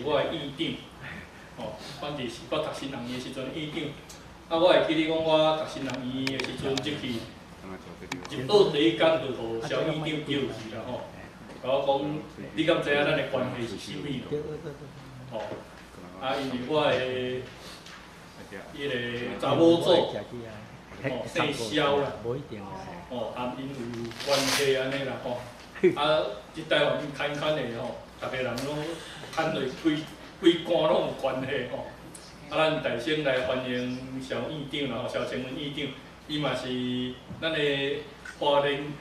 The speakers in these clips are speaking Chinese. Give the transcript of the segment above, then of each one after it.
我的院长，哦，反正是我读新人院的时阵院长。啊，我会记得讲，我读新人院的时阵，入去第一天就互肖院长叫去啦吼，甲我讲，你敢知影咱的关系是啥物咯？哦，啊，因为我的迄个查某祖，哦，姓肖啦，哦，含因有关系安尼啦吼。啊，即台湾牵的吼，逐个人拢牵落规官拢有关系吼。啊，咱大先来欢迎肖院长啦，肖成文院长，伊嘛是咱的花莲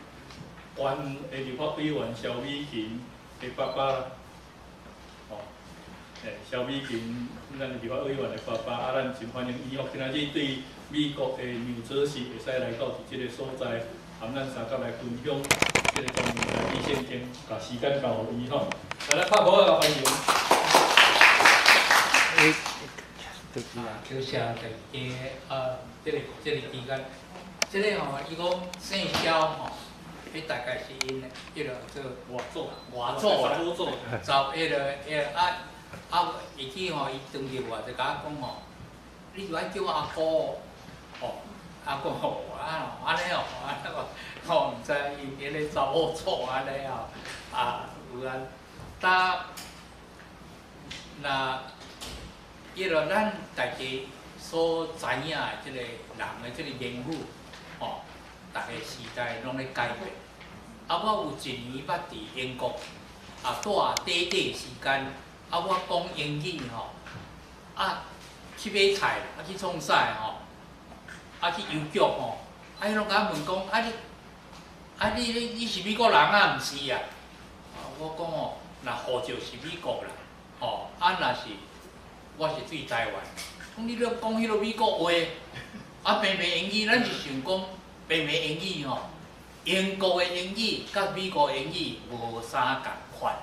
县的立法委员肖美琴的爸爸啦。哦，肖美琴，咱立法委员的爸爸，啊，咱真欢迎伊哦，今仔日对美国的纽泽西会使来到即个所在，含咱三甲来分享即个中年来地圣经，把时间交互伊吼，来拍鼓啊，欢迎。多谢大家这个期间，这个吼，伊讲姓肖吼，迄大概是因的，迄个做外祖啦，祖找迄个会记吼，伊当日我就甲我讲吼，你就爱叫我阿哥哦，阿哥吼，安尼哦，吼，毋知伊迄个查某祖安尼哦，有啊，那。迄落咱大家所知影的即个人的即个言语，吼，逐个时代拢咧改变。啊，我有一年捌伫英国住短时间，我讲英语吼，去买菜，去创啥吼，去邮局吼，伊拢甲我问讲，你是美国人毋是啊？我讲哦，若护照是美国人，吼，若是。我是对台湾，讲你咧讲迄落美国话，平英语，咱就想讲平英语吼，英国的英语甲美国的英语无啥共款，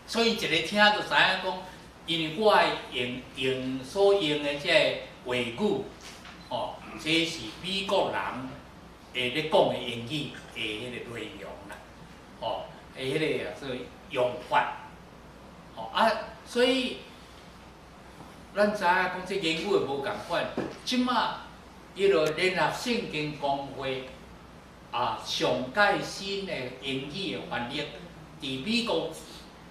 所以一个听就知影讲，因为我所用的即个话语，吼，这是美国人会咧讲的英语的迄个内容啦，吼，迄个做用法，吼所以。咱知影讲这言语会无共款，即马迄落联合圣经公会上界新的英语的翻译，伫美国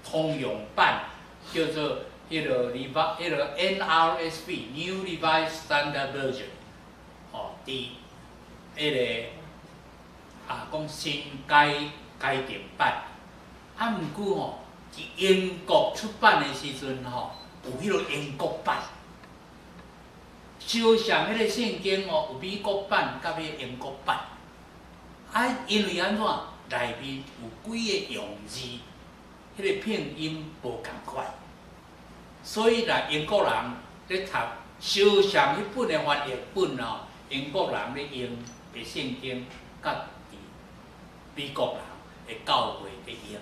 通用版叫做迄落NRSV New Revised Standard Version， 吼，伫迄个讲新改订版，毋过吼，伫英国出版的时阵吼。有迄落英国版，就像迄个圣经哦，有美国版甲迄个英国版。因为安怎内面有几个用字，迄个拼音无共款，所以啦，英国人咧读就像迄本的翻译本哦，英国人咧用的圣经，甲伫美国人的教会咧用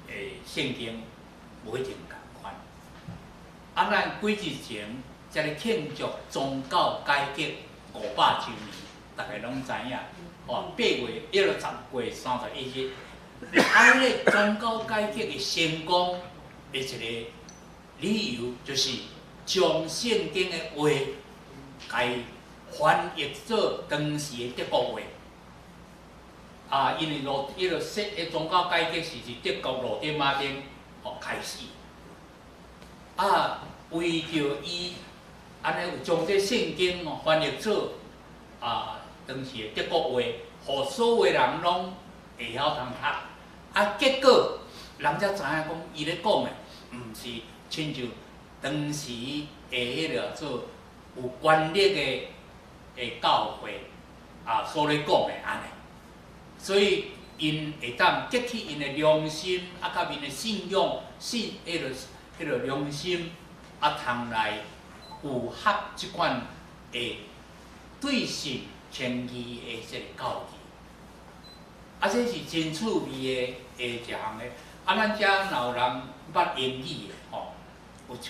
的圣经无一定共。咱几日前才咧庆祝宗教改革500周年，大家拢知影。8月10月31日，迄个宗教改革的成功的一个理由，就是将圣经的话，改翻译做当时的德国话。因为迄个宗教改革是伫德国罗丁马丁开始。为着伊安尼有将这圣经翻译做当时的德国话，互所有人拢会晓通读。结果人才知影讲，伊咧讲的毋是亲像当时的迄个做有权力的教会所咧讲的安尼。所以因会当激起因的良心，甲因的信仰，迄个良心。通来符合即款的对神谦虚的即个教义，这是真趣味的一项的。咱遮若有人捌英语的吼，有一句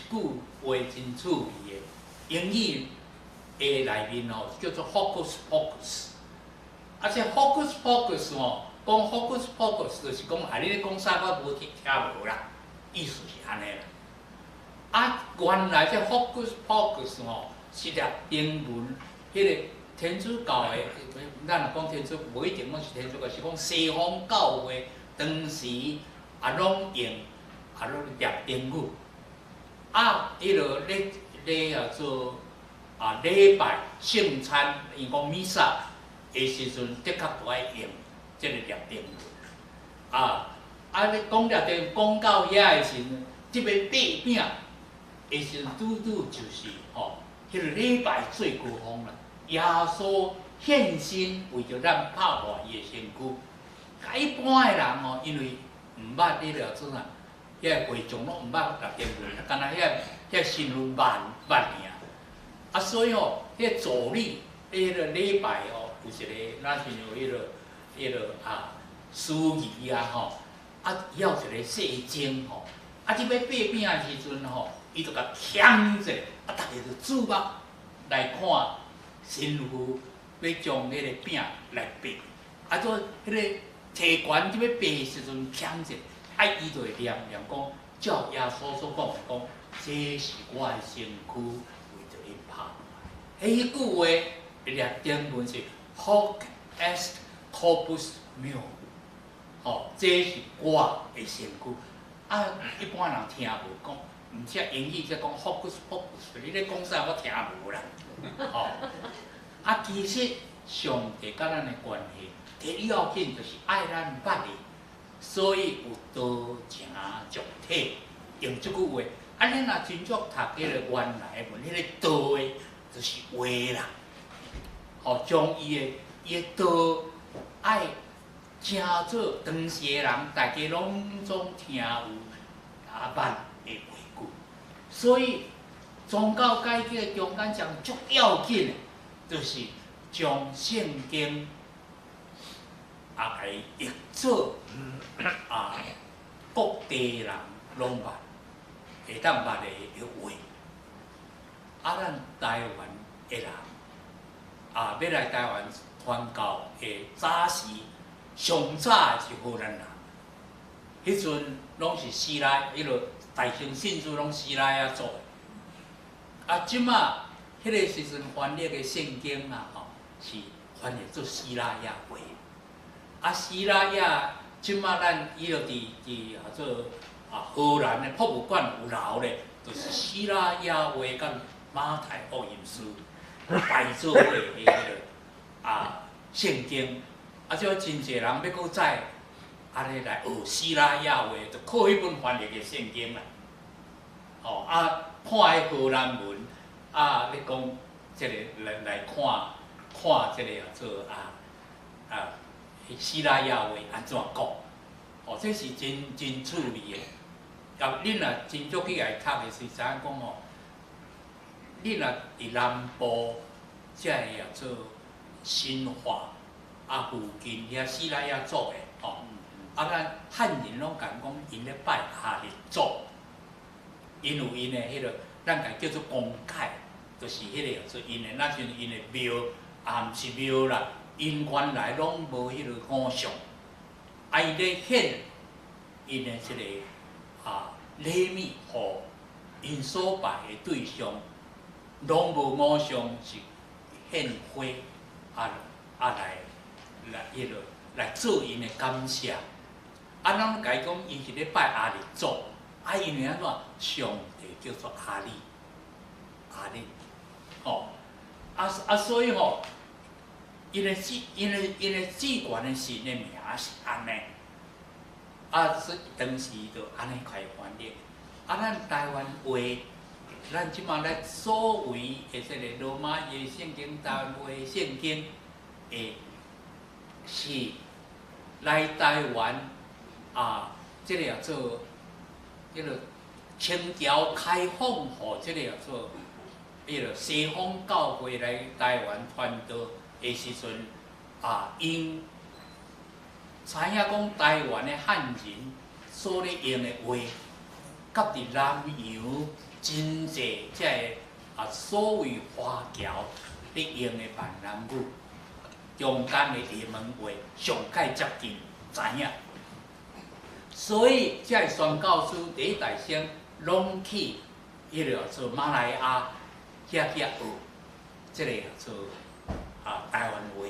话真趣味的，英语的内面吼叫做 hocus pocus。这 hocus pocus 吼，讲 hocus pocus 就是讲，你咧讲啥我无听无啦，意思是安尼啦。啊，原来这 focus 吼是粒英文，迄个天主教的，咱若讲天主，无一定讲是天主教，是讲西方教会当时拢用拢粒英语。啊，迄落咧做礼拜圣餐，因讲弥撒的时阵，的确都爱用即个粒英语。你讲了就讲到遐的时阵，即个八饼的时阵，拄就是迄个礼拜最高峰啦。耶稣献身为着咱拍破伊的身躯。一般的人因为毋捌迄个做啥，遐个会众拢毋捌立英文，干那遐新闻慢尔。所以迄个助理迄个礼拜有一个，咱是有迄个司仪要一个细精即要八饼的时阵伊就甲添者，大家就注目来看神父要将迄个饼来拔。做迄个提悬即要拔的时阵添者，伊就会念讲，照耶稣所讲的讲，这是我的身躯，为着因拍。迄句话的英文是 Hoc est corpus meo。这是我的身躯。一般人听无讲，毋识英语则讲 focus， 你咧讲啥我听无啦。其实上帝甲咱的关系，第一要紧就是爱咱捌的，所以有道成俗体，用即句话。你若真足读迄个原来的文，迄个道的，就是话啦。将伊的道爱。正做当时的人，大家拢总听有捌的话句，所以宗教改革中间上足要紧的，就是将圣经来译做各地人拢捌，会当捌的话。咱台湾的人要来台湾传教的早时。上早是荷兰人，迄阵拢是希腊，迄落大乘信主拢希腊做的。即马迄个时阵翻译的圣经是翻译做希腊话。希腊即马咱伊落伫做荷兰的博物馆有留咧，就是希腊话甲马太福音书摆做的迄个圣经。即真侪人要搁再来学希腊话，就靠迄本翻译的圣经啦。看迄荷兰文，你讲即个来看即个做希腊话安怎讲？这是真趣味的。恁若真足去来读的是知影讲恁若伫南部，即个做新化。附近遐希腊做的咱汉人拢讲因咧拜阿力祖，因有因的迄个，咱家叫做公解，就是迄个做因的，咱像因的庙，毋是庙啦，因原来拢无迄个偶像，伊咧显因的即个礼物，互因所拜的对象，拢无偶像是献花来做因的感谢。咱家讲，伊是咧拜阿力祖，因为安怎？上帝叫做阿力，所以因的主权的神的名是安尼。所以当时就安尼开翻译。咱台湾话，咱即马咧所谓的即个罗马的圣经、台湾的圣经，是来台湾即个做迄个清朝开放，互即个做迄个西方教会来台湾传道的时阵，因知影讲台湾的汉人所咧用的话，甲伫南洋真济即个所谓华侨咧用的闽南语。中间的厦门话上界接近知影，所以这宣教师第一代先拢去迄个做马来亚学，即个做台湾话，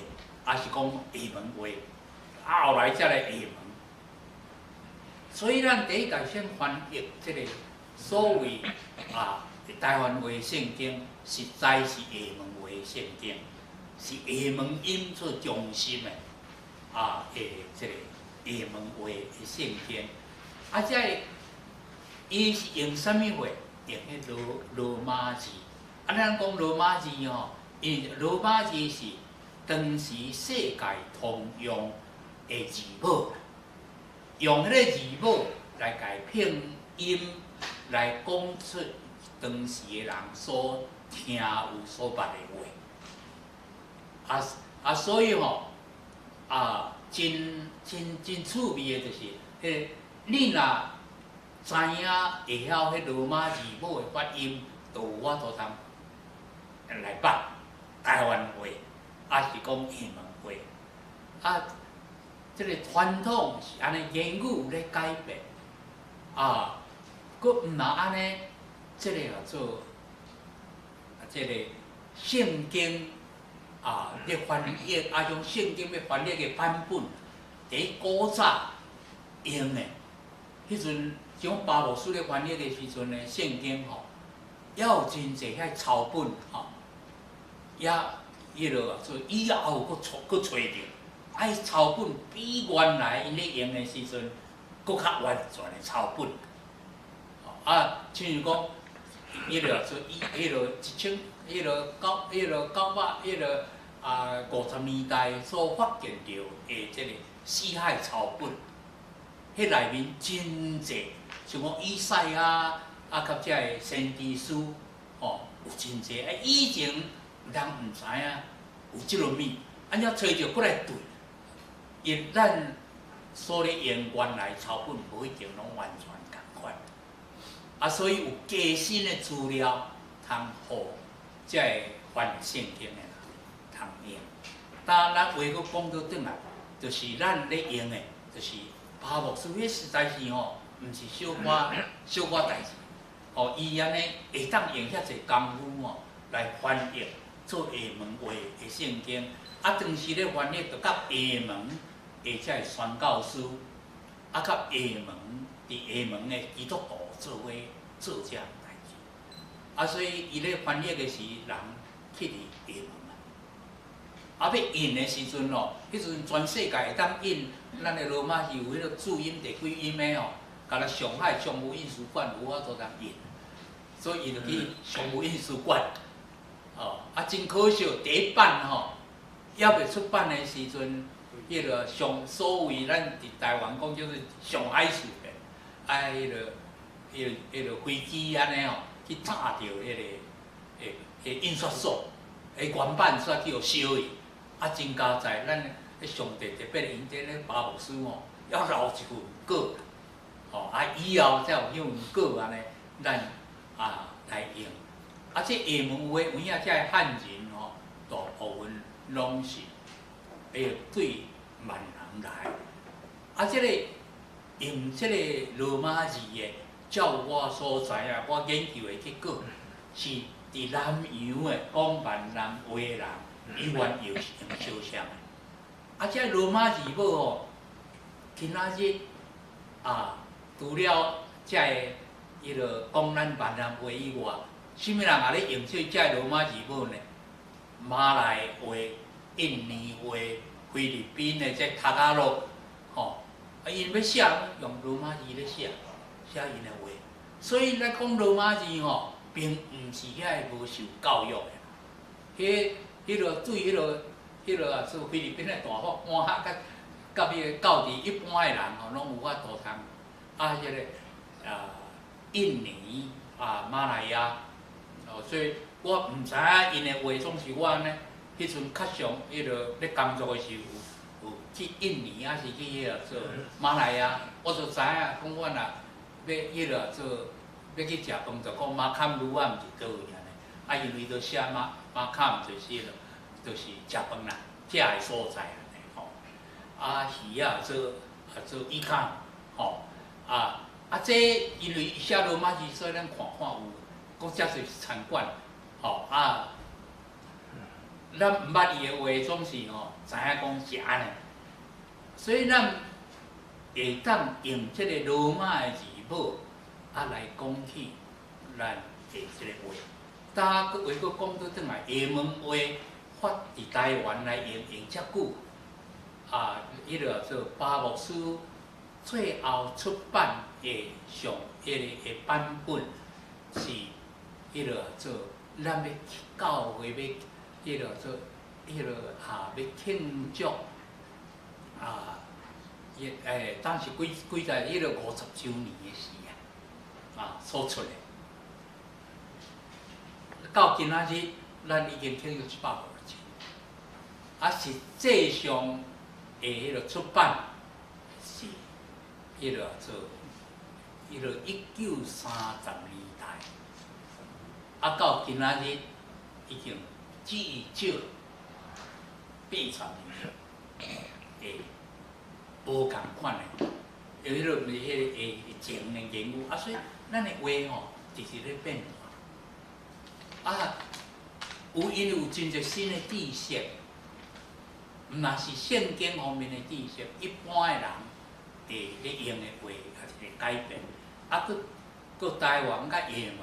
也是讲厦门话，后来才来厦门。所以咱第一届先翻译即个所谓台湾话圣经，实在是厦门话圣经，是厦门音做中心的即个厦门话的圣经。伊是用啥物话？用迄罗马字。咱讲罗马字因罗马字是当时世界通用的字母，用迄个字母来改拼音，来讲出当时的人所听有所捌的话。所以真趣味的就是，你若知影会晓迄罗马字母的发音，就有我都通来捌台湾话，也是讲厦门话。即个传统是安尼，言语有咧改变，佫毋若安尼，即个做即个圣经咧翻译，种圣经要翻译的版本，伫古早用的，迄阵像巴牧师咧翻译的时阵的圣经也有真济遐抄本也迄落做以后佫找着，抄本比原来因咧用的时阵佫较完全的抄本。亲像讲，迄落做迄落1000，迄落950年代所发现到的即个死海抄本，迄内面真济，像讲以赛亚甲遮个先知书，有真济。以前人毋知影有即落物，安怎找着过来对，因咱所咧用原来抄本无一定拢完全共款。所以有加新的资料，通互即个翻译圣经的人通用。但咱话佫讲倒转来，就是咱咧用的，就是巴牧师迄实在是毋是小可代志。伊安尼会当用遐济功夫来翻译做厦门话的圣经，当时咧翻译就甲厦门的遮个宣教师，甲厦门伫厦门的基督徒做伙做遮代志。所以伊咧翻译的时，人去伫厦门要印的时阵迄阵全世界会当印咱的罗马字有迄个注音第几音的甲咱上海商务印书馆有法度通印，所以伊就去商务印书馆。真可惜，第一版还未出版的时阵，迄个所谓咱伫台湾讲就是上海市的，迄个飞机安尼去炸着迄个印刷所，原版煞去互烧去。真佳哉，咱上帝特别因这咧巴牧师要留一份稿，以后才有迄份稿安尼，咱来用。这厦门话有影，遮个汉人大部分拢是会对闽南来。这个用这个罗马字的，照我所知我研究的结果是伫南洋的讲闽南话的人。伊原又是用相像的，这罗马字母今仔日除了这个迄落讲咱闽南话以外，什么人也咧用这罗马字母呢？马来话、印尼话、菲律宾的这塔加洛，因要写用罗马字咧写因的话，所以咱讲罗马字并毋是遐无受教育的，迄落对迄落做菲律宾的大法官甲迄个教义一般的人拢有法度通。迄个印尼马来亚，所以我毋知影因的话总是我呢。迄阵较常迄落咧工作的时候，有去印尼还是去迄落做马来亚，我就知影讲我若要迄落做要去食饭，就讲马坎鲁啊，毋是倒位安尼。因为都写马坎就是就是食饭啦，食的所在安尼鱼做伊坎这因为写罗马字，所以咱看有讲遮侪餐馆，吼啊，咱毋捌伊个话，总是吼知影讲是安尼，所以咱会当用即个罗马的字母啊来讲起咱的即个话。搭个话佫讲倒转来，厦门话发伫台湾来用遮久，啊，迄个做巴牧师最后出版的个版本是迄个做咱要教会要迄个做迄个要庆祝当时几在迄个50周年的时所出的。到今仔日，咱已经庆祝150周，实际上的迄个出版是迄个做迄个1930年代，到今仔日已经至少80年无共款的，有迄个前的言语所以咱的话吼，直直咧变化。有因为有真侪新的知识，毋若是圣经方面的知识，一般的人会咧用的话，也是会改变。佫台湾甲厦门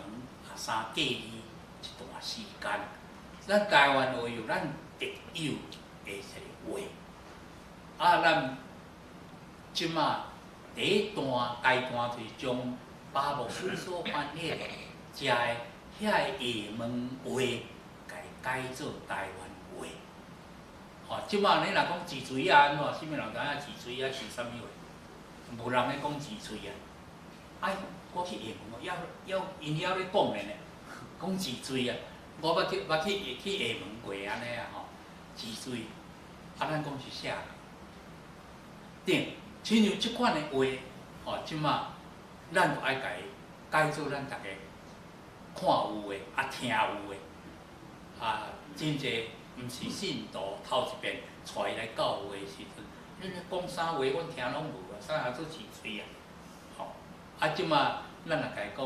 三隔离一段时间，咱台湾话有咱特有的一个话，咱即马第一段阶段就是将巴牧师所翻译的遮的遐个厦门话，改做台湾话。即马你若讲治水安怎？啥物人知影治水是啥物话？无人咧讲治水我去厦门因遐咧讲咧，讲治水我捌去厦门过安尼治水，咱讲是啥？亲像即款的话，即马咱就爱改做咱逐个看有的，听有的，真侪毋是信徒头一遍带伊来教会的时阵，恁咧讲啥话，阮听拢无啥叫做治水即马咱若甲伊讲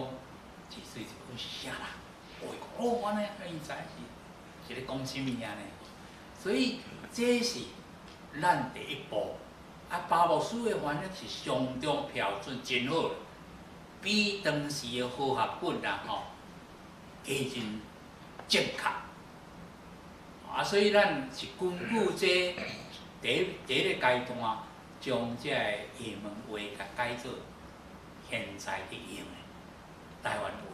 治水，是啥啦？安尼，伊知是咧讲啥物安尼？所以这是咱第一步。巴牧师的翻译是相当标准，真好，比当时的好学本加真正确。所以咱是根据这第一个阶段，将这厦门话甲改做现在的用的台湾话。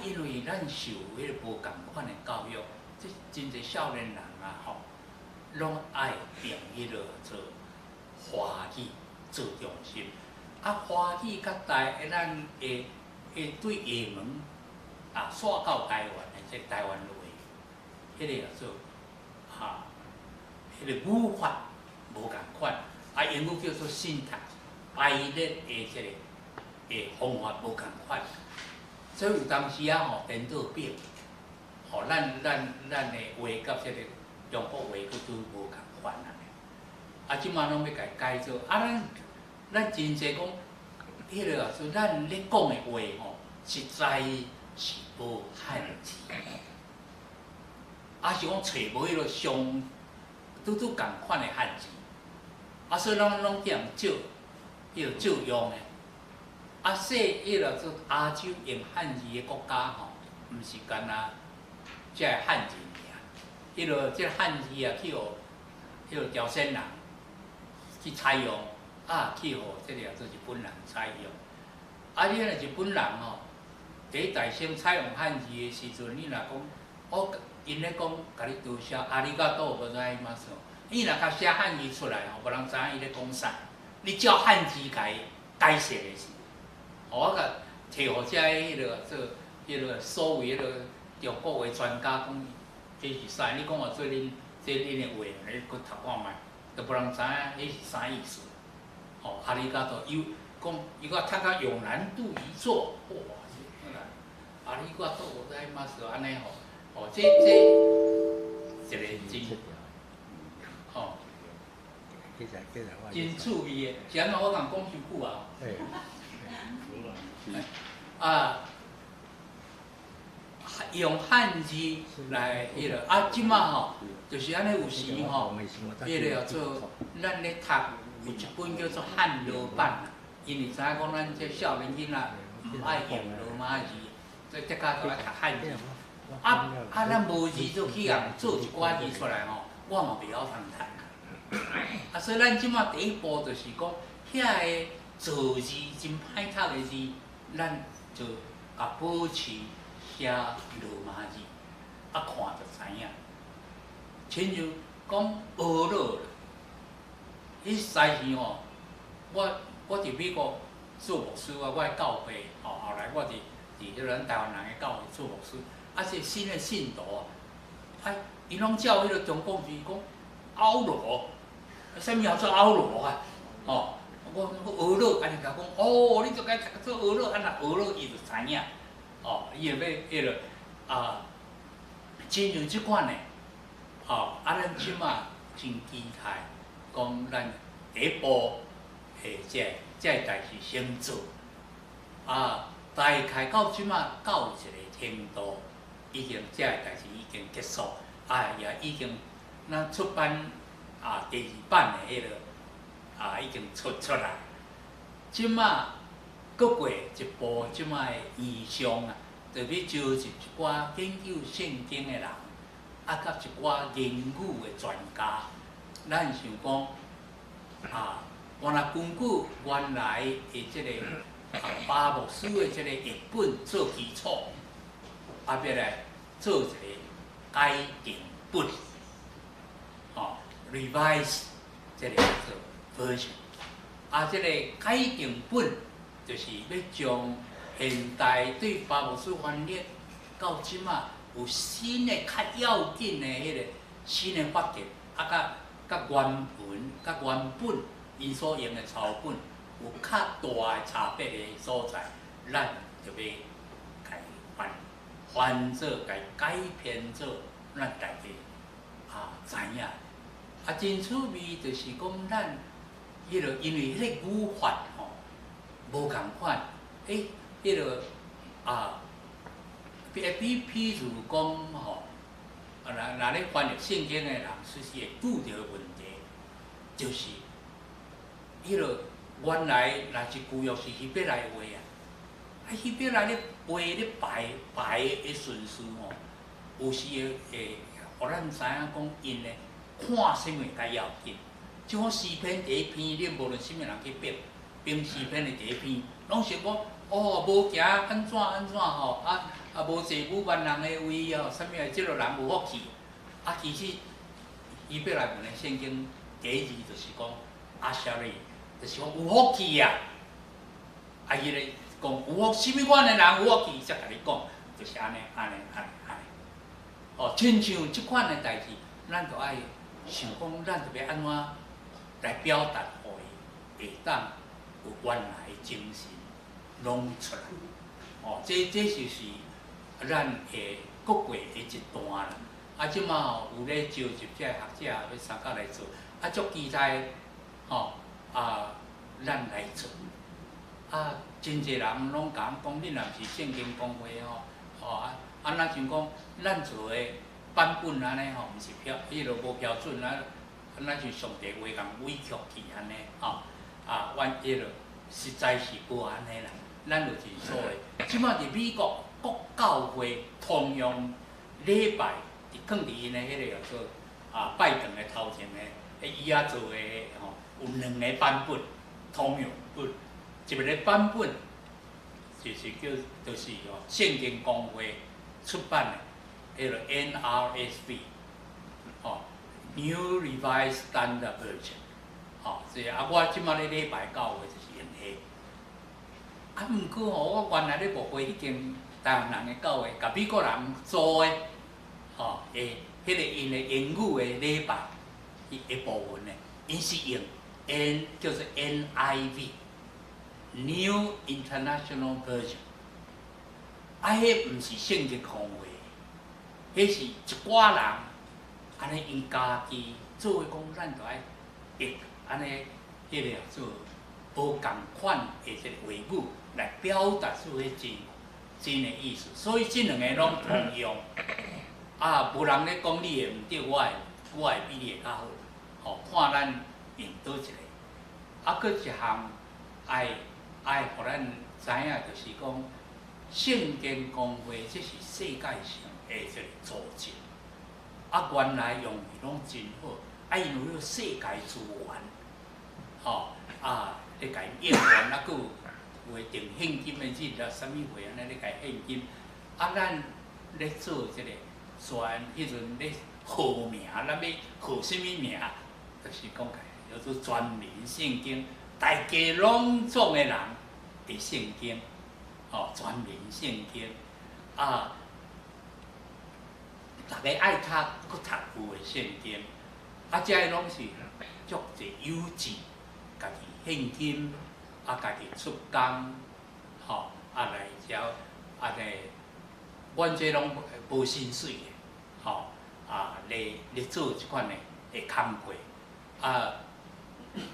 因为咱受迄个无共款的教育，即真侪少年人拢爱用迄个做华语做中心，华语甲咱会对厦门煞到台湾的即台湾话，迄个叫做迄个语法无共款，英语叫做 syntax， 排列的即个方法无共款，所以有当时颠倒表，咱的话甲即个中国话佫拄无共款即马拢要甲伊改做，咱真侪讲，迄个说咱咧讲的话实在是无汉字，是讲找无迄个上拄共款的汉字，所以咱拢叫人照用的。说迄个做亚洲用汉字的国家毋是干那即个汉字尔，迄个即个汉字去互迄个朝鲜人去采用，去互即个做日本人采用。你若日本人第一代先采用汉字的时阵，你若讲，因咧讲，甲你多谢，阿里嘎多，无知伊嘛说，伊若甲写汉字出来无人知影伊咧讲啥。你照汉字甲伊解释的时，我甲摕互遮迄个做迄个所谓迄个中国话专家讲，这是啥？你讲我做恁的话，你去读看觅。都无人知影迄是啥意思。阿里嘎多伊讲他较有难度一做，阿里嘎多我知嘛是安尼这一个真趣味的，是安怎我共讲伤久用汉字来迄个啊，即马吼，就是安尼有时吼，迄个做咱咧读有一本叫做汉罗版，因为知影讲咱这少年囡仔毋爱用罗马字，所以得家都爱读汉字。咱无字做去人做一寡字出来吼，我嘛袂晓通读。所以咱即马第一步就是讲，遐个造字真歹读的字，咱就保持写罗马字，看就知影。亲像讲俄罗，迄时时吼，我伫美国做牧师我的教会后来我伫迄咱台湾人的教会做牧师，这新的信徒伊拢照迄个中国字讲欧罗，啥物叫做欧罗啊？我俄罗安尼甲讲，你就该做俄罗，那俄罗伊就知影。伊会要迄个亲像即款的，咱即马真期待，讲咱第一步这代志先做。大概到即马到一个程度，已经这个代志已经结束，也已经咱出版第二版的迄个已经出来。即马搁过一步，即马的意向就要召集一寡研究圣经的人，甲一寡言语的专家。咱想讲原来根据原来的即个巴牧师的即个译本做基础，要来做一个改订本，revise 即个做 version。即个改订本就是要将现代对巴牧师翻译到即马有新的、较要紧的迄个新的发展，甲原文、甲原本因所用的草本有较大的差别的所在，咱就要改翻做、改编做，咱大家知影。真趣味就是讲咱迄个，因为迄个语法无共款，迄个譬如讲若咧翻译圣经的人，随时会拄着问题，就是迄个原来若一句约是希伯来话希伯来咧话咧排的顺序有时会互咱知影讲因咧看啥物较要紧。就讲诗篇第一篇，你无论啥物人去评诗篇的第一篇，拢是讲无行安怎无坐武万人的位啥物即个人有福气。其实希伯来文的圣经第一字就是讲阿舍利，就是讲有福气啊。伊咧讲有福，啥物款的人有福气，才甲你讲，就是安尼。亲像即款的代志，咱就爱想讲，咱就要安怎来表达，互伊会当有原来的精神拢出来。这就是咱会各过的一段啦。即马有咧召集这学者要参加来做，足期待咱来做。真侪人拢讲，恁若是圣经公会咱像讲咱做的版本安尼毋是迄个无标准咱像上帝话共委曲去安尼阮迄个实在是无安尼啦。咱就真所谓，即马伫美国各教会通用礼拜，放伫因的迄个叫做拜堂的头前的椅仔做的有2个版本通用本，一个版本就是圣经公会出版的迄个 NRSV New Revised Standard Version， 我即马咧礼拜教会就是用迄。毋过我原来咧牧会迄间台湾人的教会，甲美国人做的迄个因的英语的礼拜一部分呢，因是用叫做 NIV New International Version。迄毋是圣经公会，迄是一寡人安尼因家己做讲，咱就爱译安尼迄个做无共款的即个话语来表达出迄字，真的意思。所以这两个拢通用。啊，无人咧讲你的毋对，我会比你较好。吼，看咱用倒一个。啊，搁一项爱互咱知影，就是讲圣经公会，这是世界上的一个组织。啊，原来用语拢真好，啊，因为有世界资源，吼啊，咧甲伊应援，啊，搁有定现金的日啊，啥物货安尼咧甲伊现金，啊，咱咧做即个。虽然迄阵咧号名，咱要号什么名，就是讲叫做全民圣经，大家拢总的人伫圣经，哦，全民圣经啊，大家爱读，搁读有的圣经，啊，遮个拢是足侪优质，家己现金，啊，家己出工，吼，啊来遮，啊咧，阮这拢无薪水的。吼啊，咧做即款的工课啊，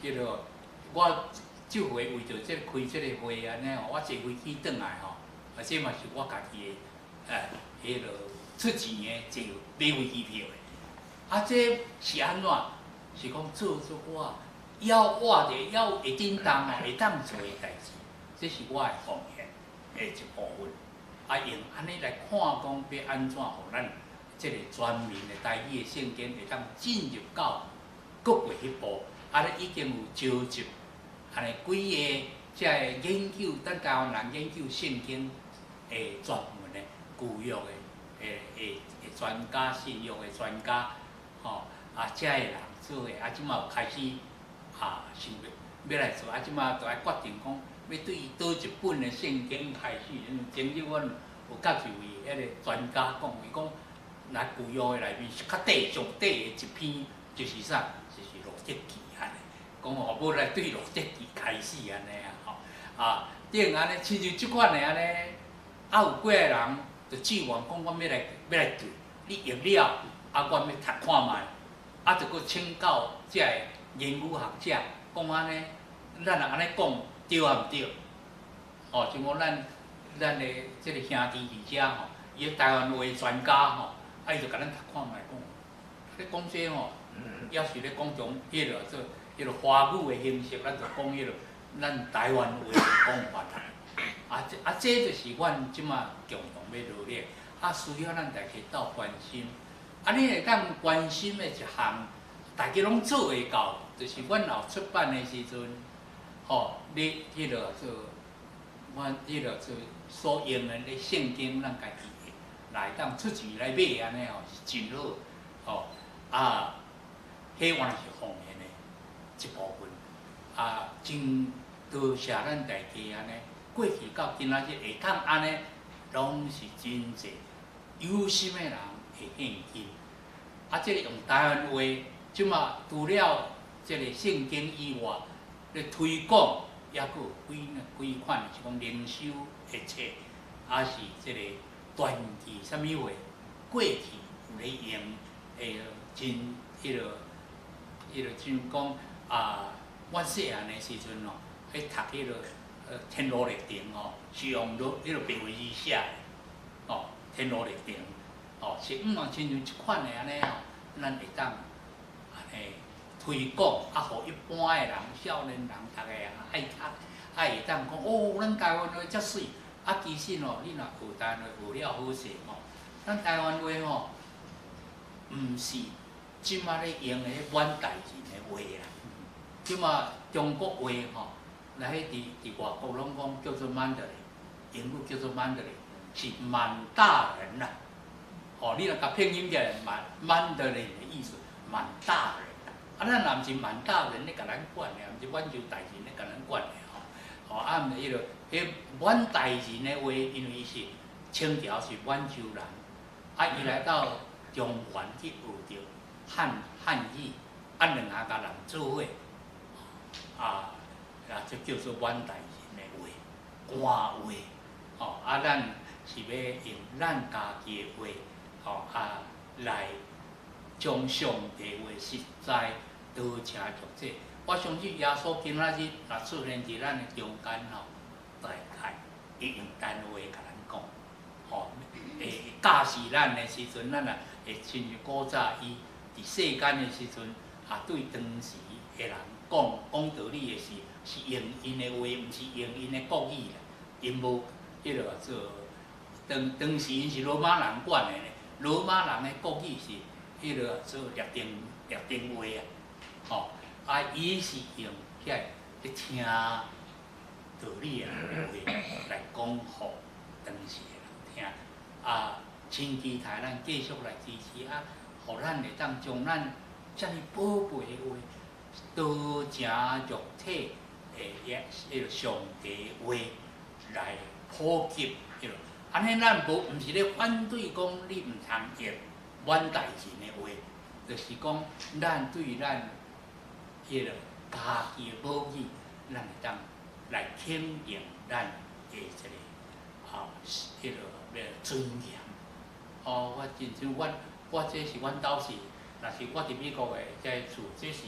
迄落我这回为着这开这个会安尼吼，我坐飞机转来吼，啊，这嘛是我家己的迄落出钱的坐买飞机票的。啊，这是安怎？是讲做我要活着要会振动哦，会当做的代志，这是我的奉献的一部分。啊，用安尼来看讲要安怎互咱。即个全民的台语的圣经会当进入到各过迄步，啊咧已经有召集，安尼几个即个研究，咱台湾人研究圣经的专门的旧约的专家、新约的专家，吼啊，遮个人做的，啊，即马有开始啊想要来做，啊，即马就爱决定讲要对倒一本的圣经开始。前日阮有甲一位迄个专家讲，伊讲。咱旧约的内面是较底上底的一篇，就是啥？就是路德记安尼。讲吼，要来对路德记开始安尼啊，吼啊，顶安尼，亲像即款的安尼，啊有几个人就志愿讲，我要来对，你用了，啊，我要读看卖，啊，就搁请教即个言语学者，讲安尼，咱若安尼讲对啊毋对？哦，像讲咱的即个兄弟二者吼，伊台湾话专家吼。啊，伊就甲咱读看卖讲，咧讲这吼，要是咧讲种迄落做迄落华语的形式，咱就讲迄落咱台湾话的讲法啦。这就是阮即马共同要努力，啊，需要咱大家斗关心。啊，你会当关心的一项，大家拢做会到，就是阮后出版的时阵，吼，你迄落做，阮迄落做所用的咧圣经，咱家己。来当出钱来买安尼吼是真好，吼啊，迄原来是奉献的一部分，啊，真多谢咱大家安尼，过去到今仔日会当安尼，拢是真侪有心的人会献金。啊，这个用台湾话，即马除了这个圣经以外，咧推广也佫有几款是讲灵修的册，啊是这个。传记啥物话，过去有咧用，真迄落像讲啊，阮细汉的时阵哦，去读迄落天罗历程哦，是用迄落白话字写的，哦，天罗历程，哦，是亲像即款的安尼哦，咱会当安尼推广，啊，互一般的人、少年人，逐个爱读，爱会当讲哦，咱台湾话遮水。啊，其实哦，你若学台湾话学了好势吼，咱台湾话吼，毋是即马咧用的阮台人的话啦。即马中国话吼，来伫外国拢讲叫做曼德里，英语叫做曼德里，是满大人啦。哦，你若甲拼音起来，曼德里的意思，满大人。啊，咱若毋是满大人咧，甲咱管的，毋是阮就台人咧，甲咱管的吼。哦，啊，毋是迄落。迄阮台人的话，因为伊是清朝是满洲人，啊，伊来到中原去学着汉语，啊，两下甲人做伙，啊，这叫做阮台人的话，官话，哦，啊，咱是要用咱家己的话，哦，啊，来将上帝话实在多请作者。我相信耶稣今仔日若出现伫咱的中间吼。大概伊用单话甲咱讲。吼，会教示咱的时阵，咱啊会亲像古早伊伫世间的时阵，对当时的人讲道理的是用因的话，毋是用因的国语啦，因无迄落做当时因是罗马人管的咧，罗马人的国语是迄落做律定话啊，吼，伊是用遐咧听道理的话来讲互当时的人听，真期待咱继续来支持互咱会当将咱遮尔宝贝的话，多正肉体的迄个上帝话来普及迄落。安尼咱毋是咧反对讲你毋通用阮代人的话，就是讲咱对咱迄个家己的母语，咱会当来肯定咱的一个迄个尊严。我真像我这是阮兜是，若是我伫美国的遮厝，这是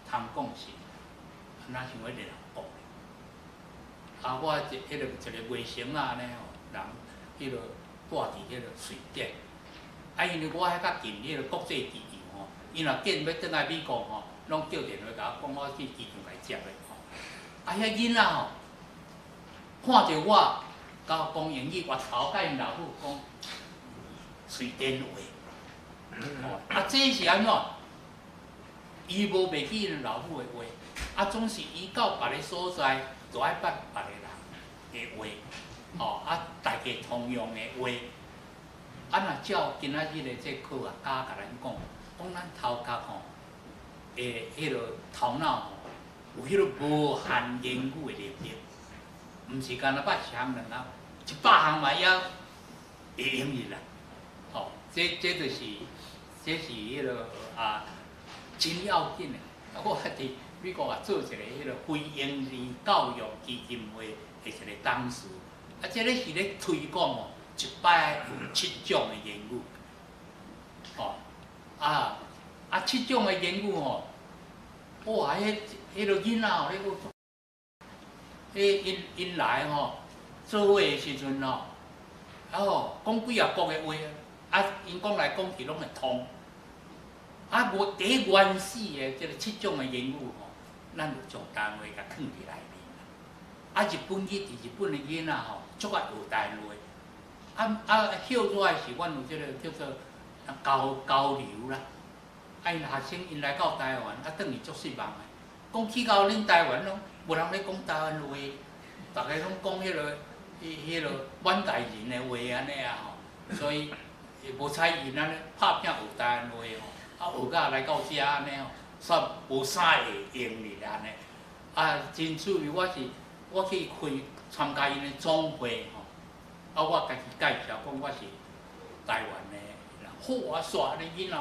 通讲是，哪像迄个人讲的。我迄个一个卫生安尼人迄个住伫迄个瑞典，因为我遐较近迄个国际机场伊若见要转来美国拢叫电话甲我讲，我去机场来接的遐囡仔看着我，甲我讲英语，越头甲因老母讲瑞典话。这是安怎？伊无袂记因老母的话，总是伊到别个所在，就爱捌别个人的话，大家通用的话。若照今仔日的这课甲咱讲咱头壳迄落头脑有迄落无限言语的能力，毋是干那捌一项两项，100项嘛也会用去啦。这就是迄落真要紧的。我伫美国做一个迄落非营利教育基金会的一个董事，这个是咧推广1摆有7种的言语。7种的言语哇，迄落囡仔迄因来做伙的时阵讲几啊国的话，因讲来讲去拢会通。第原始的这个7种的言语咱就从台湾话甲藏伫内面。日本语伫日本的囡仔足爱学台湾话。晓出来是阮有这个叫做交流啦。因学生因来到台湾，转去足失望的。讲去到恁台湾拢无人咧讲台湾话，逐个拢讲迄落阮代人的话安尼所以无采因安尼拍拼学台湾话学到来到遮安尼煞无啥会用哩安尼。真趣味，我去参加因的总会我家己介绍讲我是台湾的人，好煞你囡仔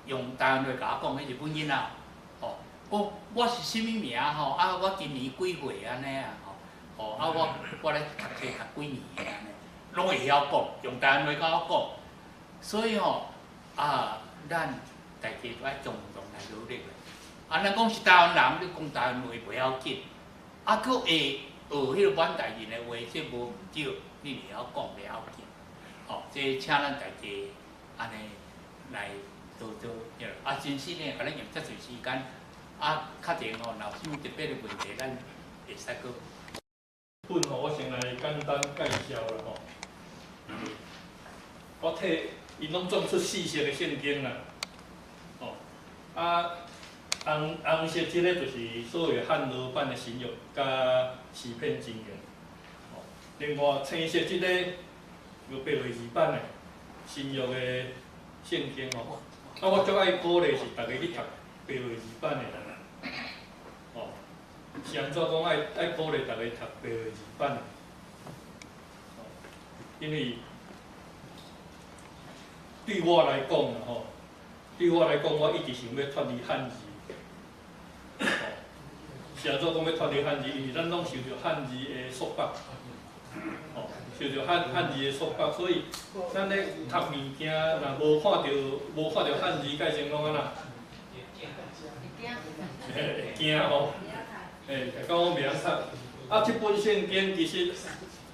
用台湾话甲我讲，迄日本囡仔讲我是啥物名我今年几岁安尼我咧读册读几年安尼，拢会晓讲，用台湾话甲我讲。所以咱大家都爱共同来努力咱讲是台湾人，你讲台湾话袂要紧，佫会学迄个阮代人的话，这无对，你会晓讲袂要紧。这请咱大家安尼来多真心的，甲咱用遮侪时间。确定若有啥物特别的问题，咱会使阁。我先来简单介绍啦我替因拢种出4色的圣经啦。红色即个就是所谓汉罗版的新约甲诗篇箴言。另外青色即个有白话字版的新约的圣经我足爱鼓励是大家去读白话字版的人。是安怎讲爱鼓励大家读白话字版的？因为对我来讲我一直想要脱离汉字。是安怎讲要脱离汉字？因为咱拢受着汉字的束缚，受着汉字的束缚，所以咱咧读物件，若无看着汉字，改成讲安那？会惊讲我袂晓读。即本圣经其实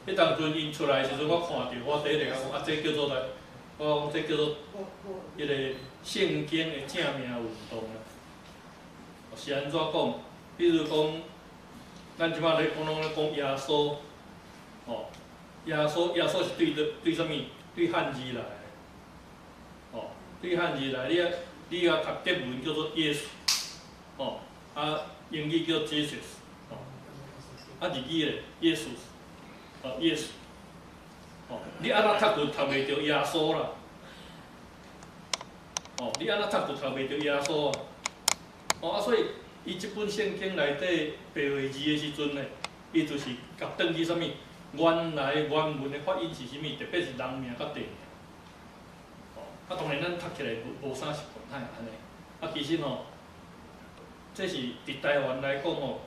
迄当阵因出来时阵，我看到我第一个讲啊，这叫做来，我讲这叫做迄个圣经的正名运动啊。是安怎讲？比如讲，咱即摆咧讲拢咧讲耶稣，哦，耶稣是对啥物？对汉字来的，哦，对汉字来，你读德文叫做耶稣，哦，啊英语叫 Jesus， 哦，啊日语咧耶稣，哦耶稣，哦，你安怎读就读袂着耶稣啦，哦，你安怎读就读袂着耶稣啊，哦啊所以。伊即本圣经内底白话字的时阵呢，伊就是甲转去啥物？原来原文的发音是啥物？特别是人名甲地名。哦，啊当然咱读起来无啥习惯，安尼。啊其实吼，这是伫台湾来讲吼，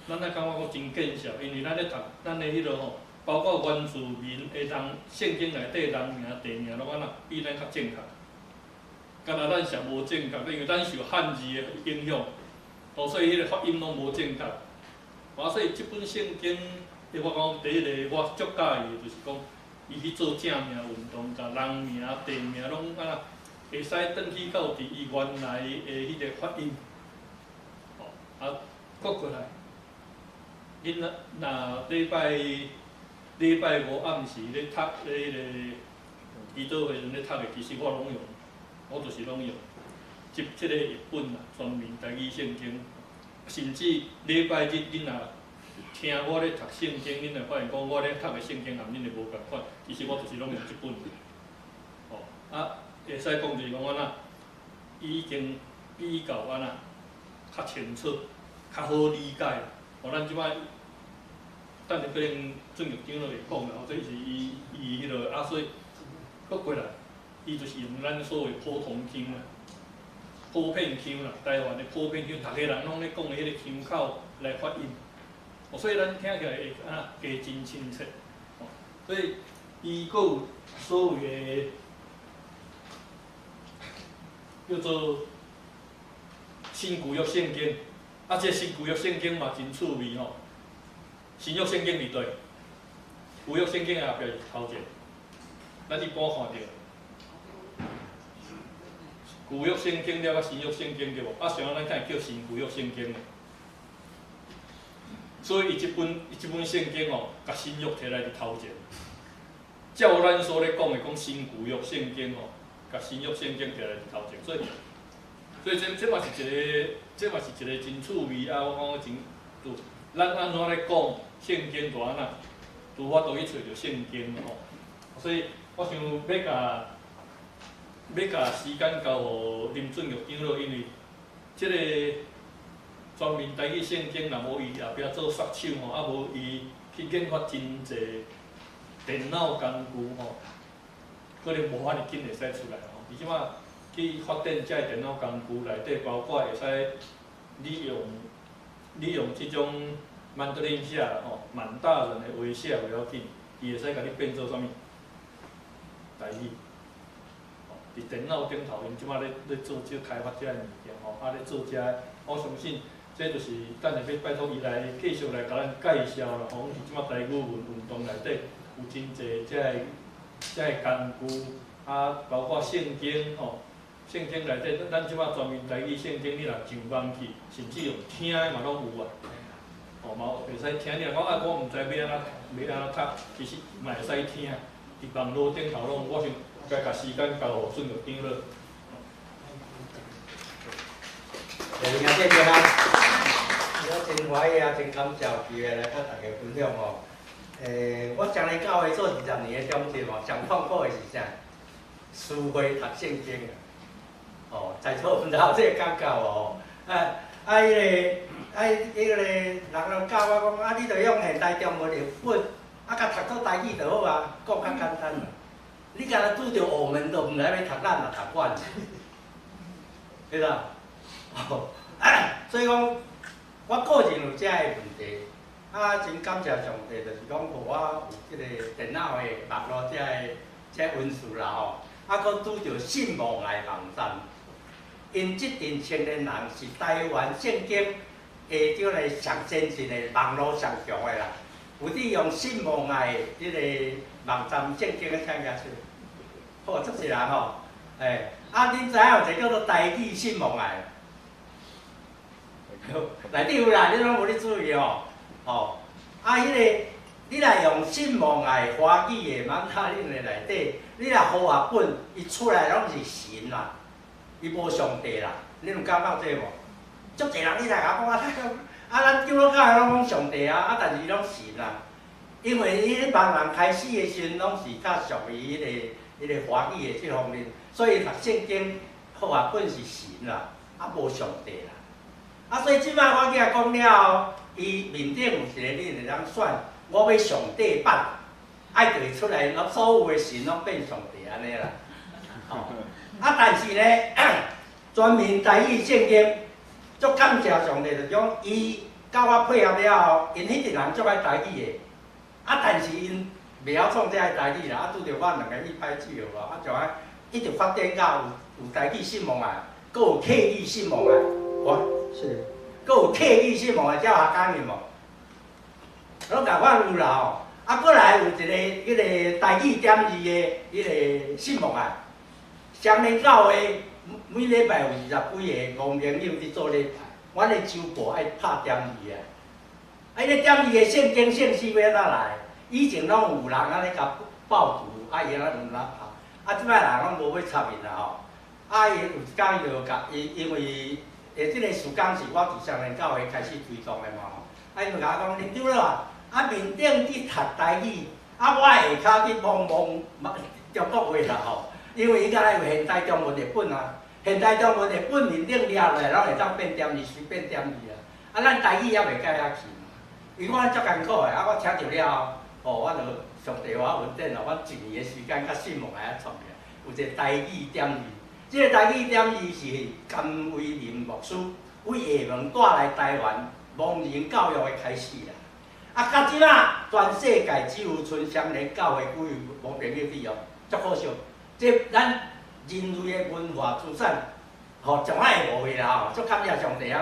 咱咧感觉讲真见效，因为咱咧读咱的迄落吼，包括原住民的人圣经内底人名地名拢安那比咱较正确。敢若咱是无正确，因为咱受汉字的影响。哦，所以迄个发音拢无正确。啊，所以即本圣经，我讲第一个我足介意的，就是讲伊去做正名运动，甲人名、地名拢啊那会使转去到伫伊原来的迄个发音。哦，啊，搁过来，恁若礼拜五暗时咧读迄个祈祷会时咧读的，其实我拢用，我就是拢用。即个译本啦，全面台语圣经，甚至礼拜日恁若听我咧读圣经，恁会发现讲我咧读的圣经含恁会无共款。其实我就是拢用即本。哦，啊，会使讲就是讲安那，已经比较安那较清楚、较好理解。哦，咱即摆等下可能郑玉长就会讲啦，这是伊迄落啊，所以搁过来，伊就是用咱所谓普通腔啦。普遍腔啦，台湾的普遍腔，逐个人拢咧讲的迄个腔口来发音，所以咱听起来会啊加真亲切。所以伊阁有所谓的叫做新旧约圣经，啊，这新旧约圣经嘛真趣味吼。新约圣经伫对，旧约圣经后壁是头前，咱一般看到。旧约圣经了，甲新约圣经对无？啊，上咱才会叫新旧约圣经的。所以伊即本圣经哦，甲新约摕来伫头前。照咱所咧讲的，讲新旧约圣经哦，甲新约圣经摕来伫头前。所以这嘛是一个真趣味啊！我讲真，咱安怎咧讲圣经大安那，拄我倒去找着圣经吼。所以我想要甲时间交互林俊玉长老，因为即个全面台语圣经，若无伊后壁做杀手吼，啊无伊去研发真济电脑工具吼，可能无法哩紧会使出来吼。而即马去发展遮电脑工具内底，包括会使利用即种曼德林写吼，满大人的微写袂要紧，伊会使甲你变做啥物台语。伫电脑顶头，因即摆咧做即开发遮个物件吼，啊咧做遮，我相信这就是等下要拜托伊来继续来甲咱介绍啦。吼，即摆台语运动内底有真济遮个工具，啊，包括圣经吼，圣经内底咱即摆全面台语圣经，你若上网去，甚至用听的嘛拢有啊。哦，嘛会使听，你若讲啊，我毋知要安怎读，其实嘛会使听，伫网络顶头拢，我想。该甲时间交互孙玉长了。谢谢啦，我真欢喜啊，真感谢有机会来甲大家分享哦。我将来教会做20年的中心哦，上痛苦的是啥？书会读圣经啊。哦，在座唔知有这个感觉哦。迄个人教我讲，你着用现代中文译本，甲读做台语就好啊，讲较简单。你敢若拄着我们都毋知要读咱也读惯，对啦。所以讲，我个人有遮个问题，真感谢上帝，就是讲，互我有即个电脑的网络遮文字啦吼，佫拄着信望爱网站，因即阵青年人是台湾圣经下少个上先进的网络上强的啦。有啲用信望爱迄个网站圣经嘅请假出，好足侪人吼，恁知影有一个叫做台语信望爱，内底有啦，你拢无咧注意吼，迄个你若用信望爱华语嘅网站恁嘅内底，你若好学本，伊出来拢是神啦，伊无上帝啦，你有感觉这无？足侪人你来甲我讲咱基督教的拢讲上帝但是伊拢神啦，因为伊别人开始的时阵拢是较属于迄个华语的即方面，所以读圣经好学本是神啦，无上帝啦。所以即摆我甲讲了后，伊面顶有一个你会当选，我要上帝版，爱对出来，所有的神拢变上帝安尼啦。但是呢，全面台语圣经。足感谢上帝，就讲伊甲我配合了后，因迄个人足爱台语的，但是因袂晓创这爱台语啦，拄着我两个去歹手无，就一直发展到有台语信望爱，阁有客语信望爱，是，阁有客语信望爱，才有学讲的无，拢甲我有啦过来有一个迄个台语点字的迄个信望爱，双年教会。每礼拜有20几个公朋友去做礼拜，阮的周报爱拍点字啊！迄个点字的圣经信息要哪来？以前拢有人安尼甲报读，伊安尼乱拍，即摆人拢无要插面啦伊有一天伊就甲因为即个时间是我伫双年教会开始推动的嘛伊就甲我讲，林长老面顶去读台语，我下骹去摸中国话啦因为伊敢若有现代中文的本现代中文的本面顶掠落来，拢会当变点字，随便点字咱台语也袂改遐去嘛。因为我足艰苦的，我听着了后，我就上帝我文典我一年的时间甲信望来创起来，有一个台语点字。即个台语点字是甘威廉牧师为厦门带来台湾盲人教育的开始啦。到即仔全世界只有村乡连教会几位无朋友去足可惜。即咱人类的文化资产，从来会无去啦足感谢上帝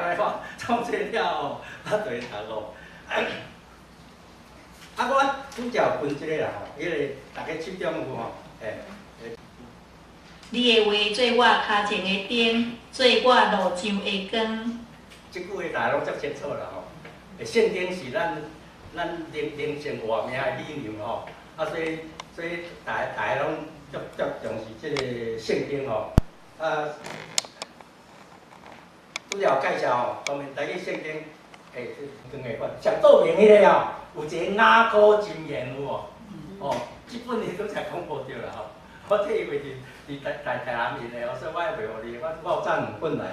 创这了就会读我拄则有分即个啦迄个大家手中有你的话做我脚前的灯，做我路上的光。即句话大家拢足清楚啦圣经是咱灵性活命的理念所以大家拢足重视即个圣经拄则有介绍方面台语圣经两个款，上著名迄个有一个雅歌箴言有即本你拄则讲无着啦我这以为是台南面的所以我也袂互你，我有赞两本来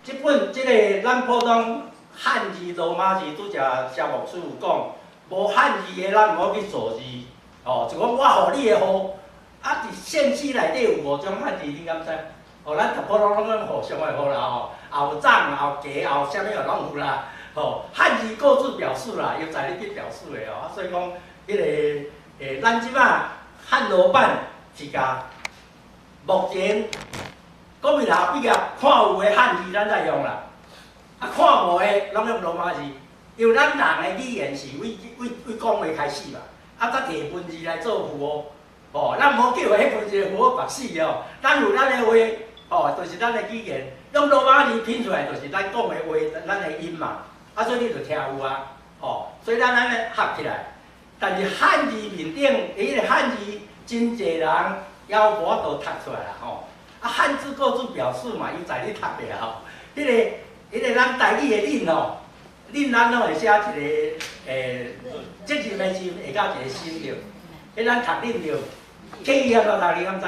即本即个咱普通汉字罗马字拄则萧牧师有讲，无汉字的咱毋好去造字就讲我互你的互伫现史内底有5种汉字，你敢知？咱普通拢讲互相的互啦后长、后加、后啥物拢有啦汉字各自表示啦，由在你去表示的所以讲迄个咱即摆汉罗版是甲目前国民大学毕业看有的汉字咱在用啦，看无的拢用罗马字，因为咱人的语言是为讲话开始嘛，才摕文字来做符号，咱无叫迄文字符号白死咱有咱的话，就是咱的语言，用罗马字拼出来就是咱讲的话，咱的音嘛，所以你就听有所以咱安尼合起来，但是汉字面顶迄个汉字真侪人也无法度读出来啦汉字各自表示嘛，伊在你读的迄个咱台语的恁咱拢会写一个即字名字会到一个心着，迄咱读恁着，客语也读你敢知？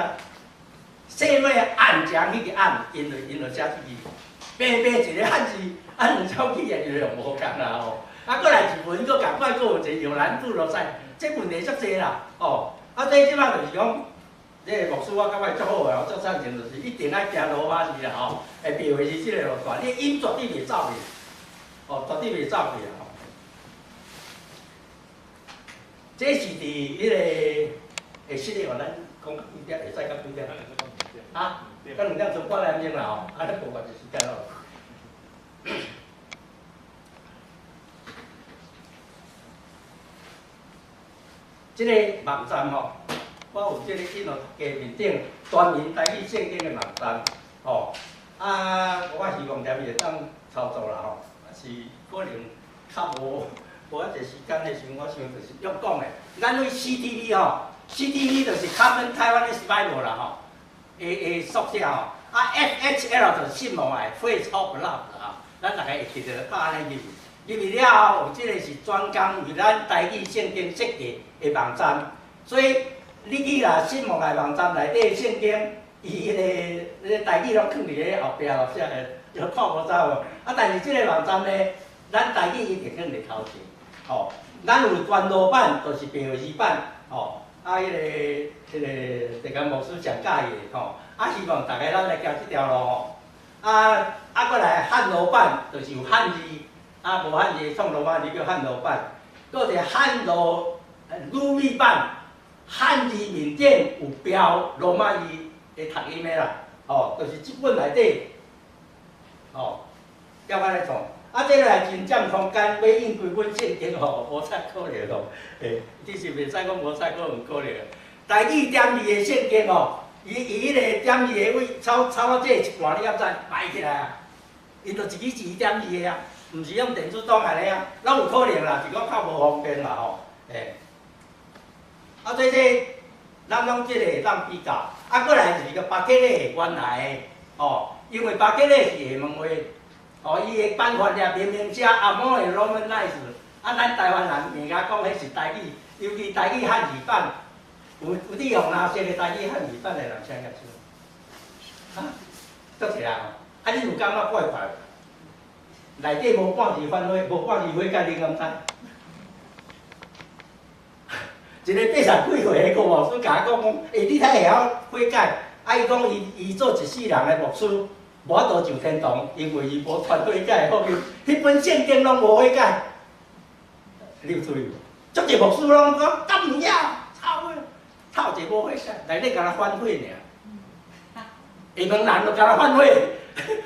细尾暗墙迄个暗，因就写即字，白一个汉字，两种语言就用无共啦过来一文佫共款，佫有一个摇篮拄落使，这问题足济啦所以即摆就是讲。这个牧师我感觉足好个，足赞成就是一定爱行罗马字啦会标的是即个路段，你音绝对袂走去，绝对袂走去啦这是伫迄个室内咱讲几点？会使到几点？到2点钟半点钟啦咱无偌就时间咯。即个网站吼，我有即个印落家面顶专门台语圣经的网站，吼。我希望踮会当操作啦吼，是可能较无啊侪时间的时候，我想就是用讲的，咱为 CTV 吼 ，CTV 就是 Common Taiwanese Bible 啦吼，的缩写吼。FHL 就是信望爱 Faith of Love 啦吼，咱大家会记得，安尼入去了后，有即个是专工为咱台语圣经设计的网站，所以你去啦信望爱网站内底的圣经。伊迄个台语拢藏伫咧后壁咯，写个就看无走无。但是即个网站呢，咱台语一定放伫头前。吼，咱有专罗版，就是白话字版。吼，迄个地间牧师上介意吼，希望大家咱来行即条路吼。过来汉罗版，就是有汉字，无汉字创罗马字叫汉罗版。搁一个汉罗鲁密版，汉字面顶有标罗马字。会读音的啦，就是即本内底，要安尼创。这个来真占空间，要应规本圣经无啥可能其实袂使讲无啥可能。台语点字的圣经伊迄个点字的位抄到这一半，你敢知摆起来啊？伊就一字一字点字的啊，毋是用电子档安尼啊，拢有可能啦，是讲较无方便啦这咱拢即个当比较。过来就是个巴克勒原来的因为巴克勒是厦门话，伊的版权也明明写阿某的 Romanize， 咱台湾人硬甲讲迄是台语，尤其台语汉字版，有利用哪些个台语汉字版的人写出？足侪啊！你有感觉怪怪？内底无半字翻回，无半字回解，你敢知？一个80几岁的郭牧师甲我讲，你太会晓悔改，伊讲伊做一世人的牧师，无法度上天堂，因为伊无传悔改的福音，迄本圣经拢无悔改。你有注意无？足侪牧师拢讲，敢唔要，操一无悔改，内底甲他反悔尔。厦门人就甲他反悔，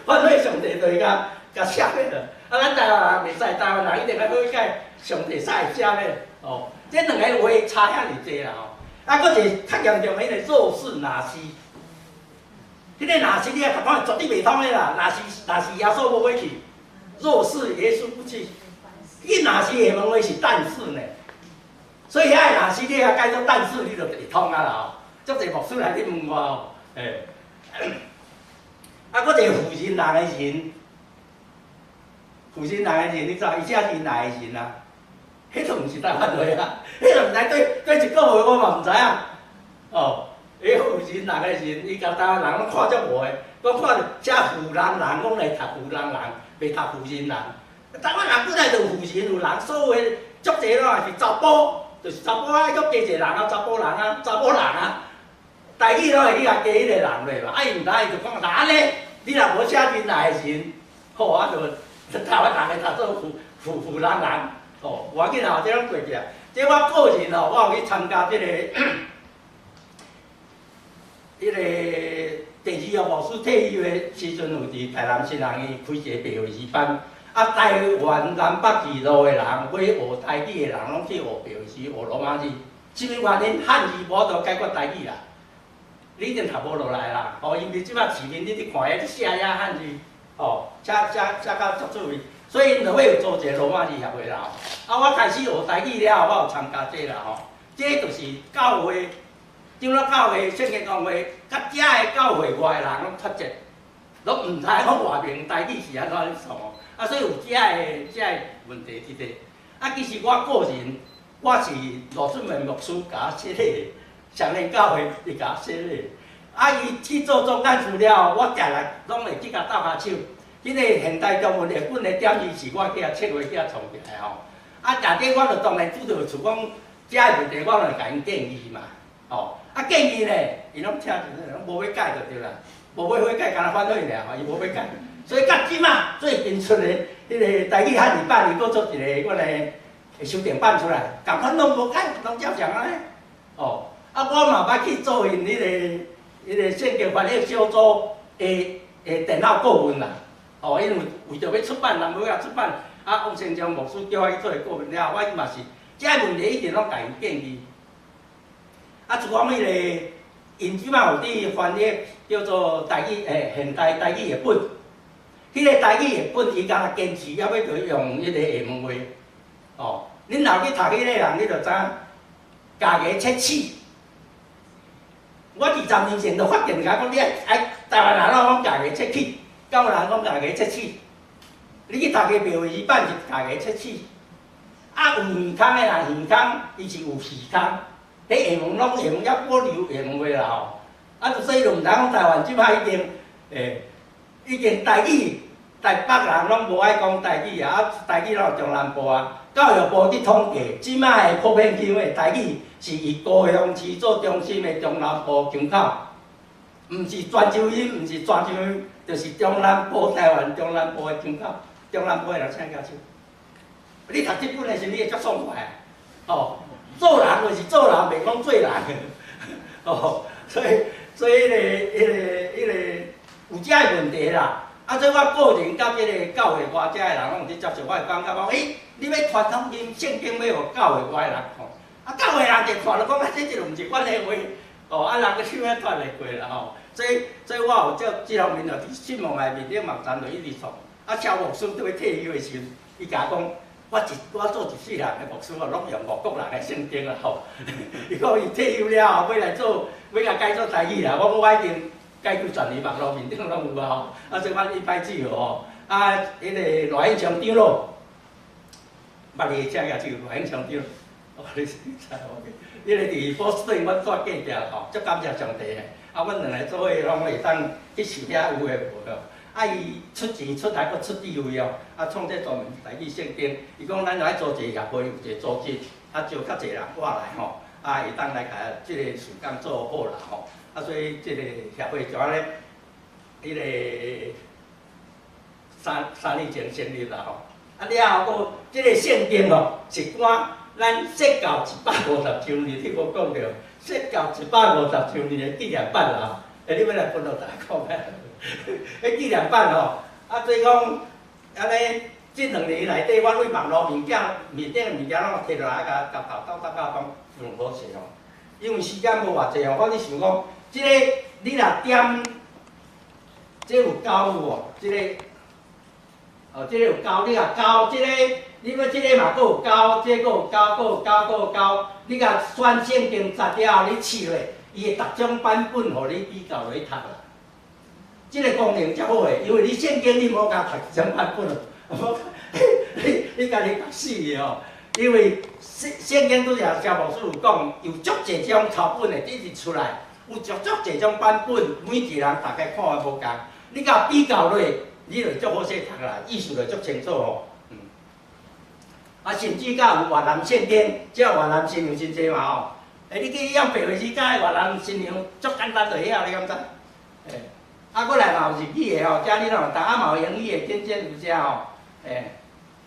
反悔上帝就会甲赦免了。咱台湾人袂使，台湾人一定要悔改，上帝才会赦免。这两个话差遐尼济啦搁一个较严重的迄个弱势纳西，迄个纳西你啊读看绝对袂通的啦，纳西耶稣无要去，弱势耶稣不去，伊纳西厦门话是但是呢，所以遐个纳西你啊改做但是你就会通啊啦足侪牧师来咧问我搁一个负心人的人，负心人的人你知伊写是哪个人啊？迄都毋是台湾话啊，迄都毋知对一个月我嘛毋知影。迄负心人的人，伊甲台湾人拢看足无的，讲看写负人人，讲来读负人人，袂读负心人。台湾人本来就有负心有人，所有的足侪拢是查甫，就是查甫啊，搁加一个人啊，查甫人啊，查某人啊。台语拢会去甲加迄个人落嘛，伊毋知伊就讲安尼，你若无写真来的人，就台湾人会读做负人人。我要紧啊，这拢过去啊。这我个人我有去参加这个第二个牧师退休的时阵，有伫台南新人医开一个白话字班。台湾南北二路的人，要学台语的人，拢去学白话字、学罗马字。什么原因？汉字无法度解决台语啦，你一定读无落来啦。因为即摆市面你去看遐写遐汉字，写到足趣味。所以因就要做一个罗马字协会啦。我开始学台语了后，我有参加这啦这就是教会，长老教会、圣经公会，甲遮的教会外的人拢脱节，拢毋知讲外面台语是安怎创所以有遮的问题伫底。其实我个人，我是罗顺文牧师甲我设立，上联教会伊甲我设立。伊去做总干事了，我定来拢会去甲斗下手。迄个现代中文日本的点字是我去遐切去遐创起来大底我就当然拄着厝讲遮个问题，我就甲因建议嘛。建议呢，伊拢听就是拢无要改就对啦，无要改，干那反对尔伊无要改。所以到即马最近出的迄个台语汉字版，伊搁做一个阮的修订版出来，共款拢无改，拢照常安尼。我嘛捌去做因迄个圣经翻译小组的电脑顾问啦。因为着要出版，人要出版，王成章牧师叫我去做顾问了，我嘛是，这问题一直拢甲因建议。啊，就讲迄个，因即摆有伫翻译叫做台语现代台语译本，迄个台语译本伊敢若坚持要着用迄个厦门话，哦，恁若去读迄个人，你着知影家己切齿。我20年前就发现甲讲，你爱台湾人拢讲家己切齿，高人讲家己切齿。你去读个庙宇版是家己切齿。啊，有耳孔的人，耳孔伊是有耳孔，迄厦门拢厦门还保留厦门话啦吼。啊，所以就毋通讲台湾即摆已经台语台北人拢无爱讲台语啊，台语拢中南部啊。教育部伫统计，即摆的普遍区的台语是以高雄市做中心的中南部腔口，毋是泉州音，毋是泉州音，就是中南部台湾中南部的腔口，中南部的人请举手。你读这本的时，你会足爽快，哦，做人就是做人，袂讲做人，哦，所以迄个有遮个问题啦。啊，所以我个人甲即个教会外遮个人拢有伫接受，我会感觉讲，你要传统经圣经要互教会外人看，啊，教会人就看了讲，啊，这就毋是阮的话，哦，啊，人个想要传会过啦吼。所以我有这方面就伫信望内面，顶网站就一直创。啊，肖牧师对退休的时阵，伊甲我讲。我做一世人的牧师，我拢用外国人的圣经啦吼。伊讲伊退休了后，要来做，要甲改做台语啦。我已经改几十年网络面顶拢有啊吼。啊，所以我一摆只吼。啊，迄个赖永强长老，捌你请个就赖永强长老。哦，你知哦？迄个伫波士顿，阮住隔壁吼，足感谢上帝的。啊，阮两个做伙拢会当去受遐有诶无哦。啊，伊出钱出来，佫出智慧哦。啊，创这专门台语圣经，伊讲咱来组一个协会，有一个组织，啊，招较侪人过来吼，啊，会当来甲即个事工做好啦吼。啊，所以即个协会就安尼，迄个3年前成立啦吼。啊，了后佫即个圣经吼，是赶咱设教150周年，你无讲着，设教150周年的纪念版啦。你要来分互大家看下。迄纪念版吼，啊，所以讲安尼，即2年内底，我为网络面顶的物件拢摕落来，甲到大家讲用好势吼。因为时间无偌济吼，我咧想讲，即个你若点，即有交有无？即个，哦，即个有交，你若交即个，你要即个嘛，佫有交，即个佫有交，佫有交，佫有交，你甲选圣经摘了后，你试落，伊会逐种版本互你比较落去读啦。即个功能才好诶，因为你圣经你无甲读一种版本，你家己读死去哦。因为圣经拄则肖牧师有讲，有足侪种抄本诶，一直出来，有足侪种版本，每一个人大概看诶无共。你甲比较落，你就足好势读啦，意思就足清楚吼。啊，甚至甲有越南圣经，即个越南新娘真济嘛吼。你去用白话字甲越南新娘，足简单就晓，你敢知？啊，过来嘛有日语的吼，遮你咯，逐仔嘛有英语的，渐渐有遮吼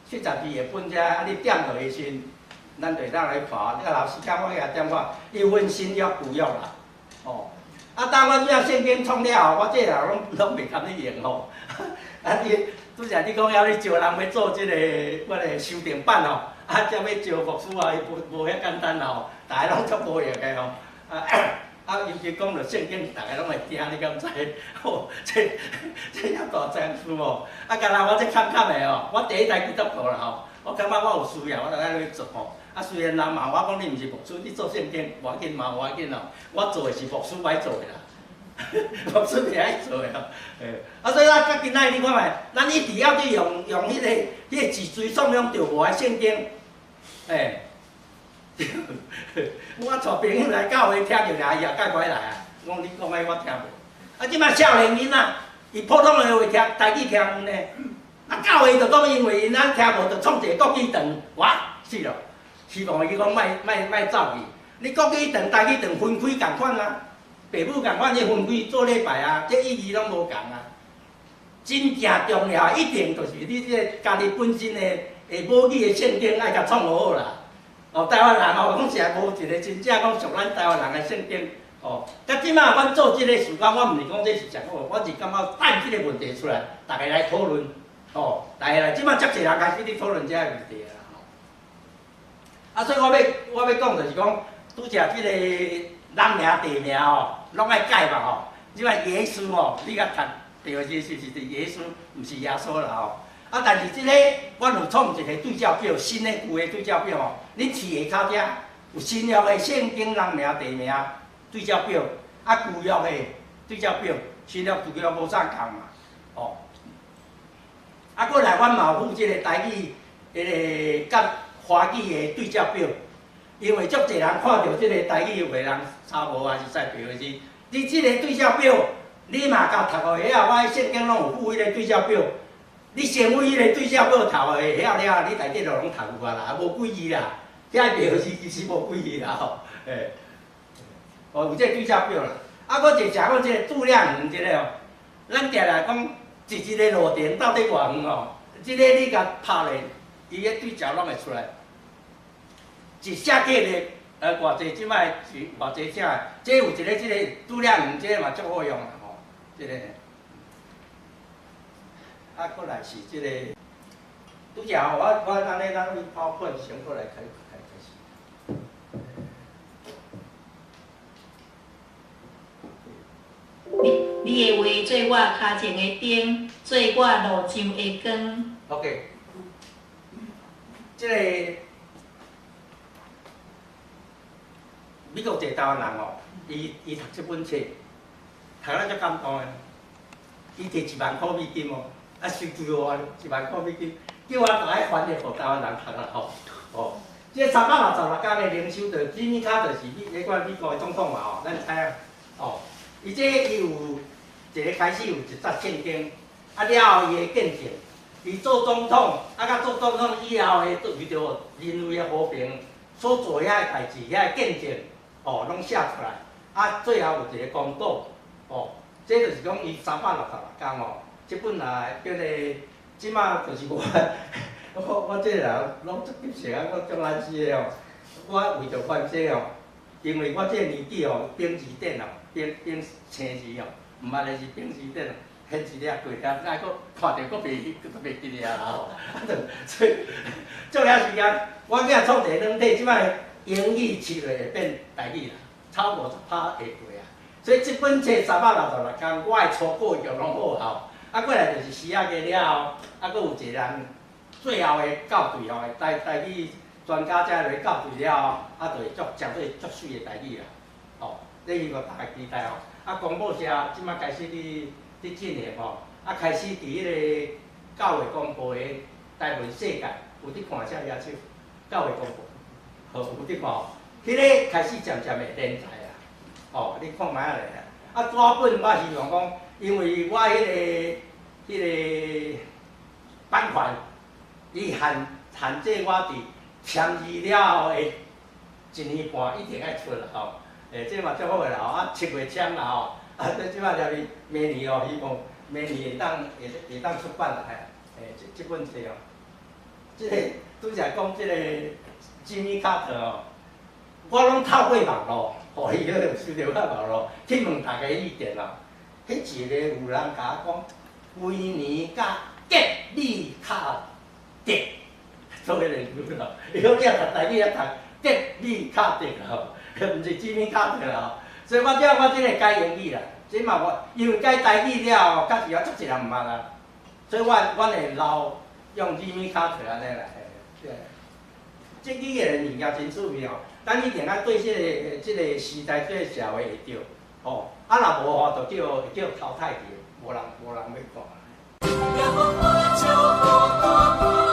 ，72个本遮，啊你点落去先，咱就当来看。这个老师讲我甲点看，伊分新约旧约啦，哦。啊，当我这圣经创了后，我这人拢袂堪去用吼。啊，你拄则你讲要你招人要做即个修订版吼，啊，则要招牧师啊，伊无遐简单吼，逐个拢足无用的吼，啊，尤其讲到圣经，大家拢会听，你敢知？哦，这遐大件事哦。啊，甲人我这坎的哦，我第一代基督徒啦吼，我感觉我有需要，我就爱去做吼。啊，虽然人骂我讲你毋是牧师，你做圣经无要紧嘛，无要紧哦。我做的是牧师爱做的啦，牧师是爱做的哦。啊，所以咱甲今仔日你看觅，咱一直要去用迄个字锥创用着无的圣经，我带朋友来教会听着尔，伊也介过来啊。我讲你讲的我听无。啊，即摆少年囡仔，伊普通的话听台语听有呢。啊，教会就讲因为因咱听无，就创一个国语堂，哇，是咯。希望伊讲莫走去。你国语堂、台语堂分开共款啊，爸母共款，你分开做礼拜啊，这意义拢无共啊。真正重要，一定就是你这家己本身的母语的圣经爱甲创好啦。哦，台湾人哦，讲实在无一个真正讲属咱台湾人的圣经。哦，甲即摆阮做即个事工，我毋是讲这是上好，我是感觉带即个问题出来，大家来讨论。哦，大家来，即摆遮侪人开始咧讨论遮个问题啦。啊，所以我要讲就是讲，拄则即个人名地名吼，拢爱改嘛吼。即摆耶稣吼，你甲读着是耶稣，毋是耶稣啦吼。啊，但是即个阮有创一个对照表，新的旧的对照表吼。恁市下骹遮有新约的圣经人名地名对照表，啊旧约的对照表，新约旧约无啥共嘛，哦。啊，过来阮嘛有附即个台语，迄个甲华语的对照表，因为足侪人看到即个台语，有个人查无还是使标的是，你即个对照表，你嘛甲读个遐，我圣经拢有附迄个对照表。你先为迄个对照表读个晓了，你内底就拢读有啊啦，无几字啦。遐标是其实无几字啦吼，诶，哦有这对照表啦。啊，我就食讲这个度量衡这个哦，咱定来讲一个路程到底偌远哦，这个你甲拍咧，伊个对照拢会出来。一下计咧，偌济即摆是偌济只，这有一个这个度量衡，这个嘛足好用啦吼，这个。啊，过来是即、个，拄则吼，我安尼咱去跑困，先过来开始。你的话做我骹前的灯，做我路上的光。OK， 即、个美国一个台湾人哦，伊读这本册，读了足感动的，伊摕10000块美金哦。啊，收对我10000块美金，叫我大概翻译互台湾人读啦吼。哦，这366天的灵修，就吉米卡就是美国的总统嘛吼，咱知影。哦，伊有一个开始有一则圣经，啊了后伊的见证，伊做总统，啊甲做总统以后的为着人类的和平所做遐个代志，遐个见证，哦，拢写出来。啊，最后有一个公告，哦，这就是讲伊366天哦。即本来叫咧，即马就是我这个人拢足急性啊，我足懒死的哦。我为着翻这哦，因为我这个年纪哦，编字典哦，编青字哦，毋捌的是编字典哦，迄字了过了，再搁看着搁袂记了吼。所以做了时间，我囝创一个软体，即摆英语7月会变台语啦，超50%会过啊。所以即本册366天，我的初稿就拢好效。啊，过来就是时仔过了后，啊，佫有一个人最后的校对吼，台语专家才落校对了后，啊，就会绝对足水的台语啦。哦，你希望大家期待哦。啊，公布社即摆开始伫进行吼，啊，开始伫迄个教会公布的台湾世界，有伫看遮野手，教会公布，好有伫看，迄个开始渐渐会连载啦。哦，你看卖下来啦。啊，纸本我希望讲。因为我迄个版权，伊限制我伫签字了后的1年半一定爱出啦吼。这嘛足好个啦吼，啊7月签啦吼，啊即摆了明年哦，希望明年会当出版啦这本册哦。即个拄则讲即个吉米卡特哦，我拢透过网络，互伊迄个收着我网络去问大家意见啦。迄一个有人甲我讲，威尼甲吉米卡特，做迄个字咯。伊讲你也读台语也读吉米卡特咯，毋是吉米卡特咯。所以我即个改英语啦，即嘛我因为改台语了，确实足侪人毋捌啦。所以我会留用吉米卡特安尼来。即语言物件真趣味哦，咱一定要对即个时代、即个社会会着。哦，啊若无吼，就叫淘汰去，无人要看。